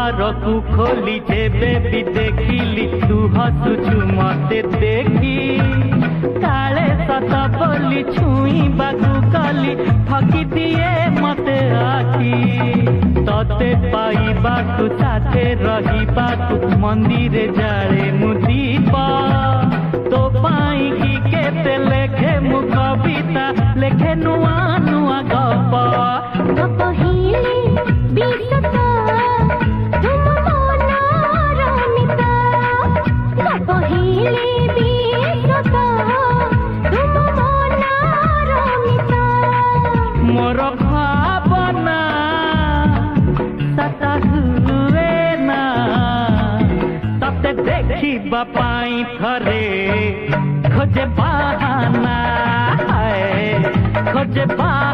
दुआर को खोली जेबे भी देखिली तू हसुछु मते देखी काले सत बोली छुई बागु कली ठकी दिए मते आखी तते पाइबा तू साथे रहिबा तू मंदिर जाले मु दीप तो पाई की केते लेखे मु कविता लेखे नुआ नुआ गप पहिले बिसता तुम मनोरमिता पहिले बिसता तुम मनोरमिता मोर भावना सता हुए ना तते देखिबा पाई थरे खोजे बहाना खोजे बहाना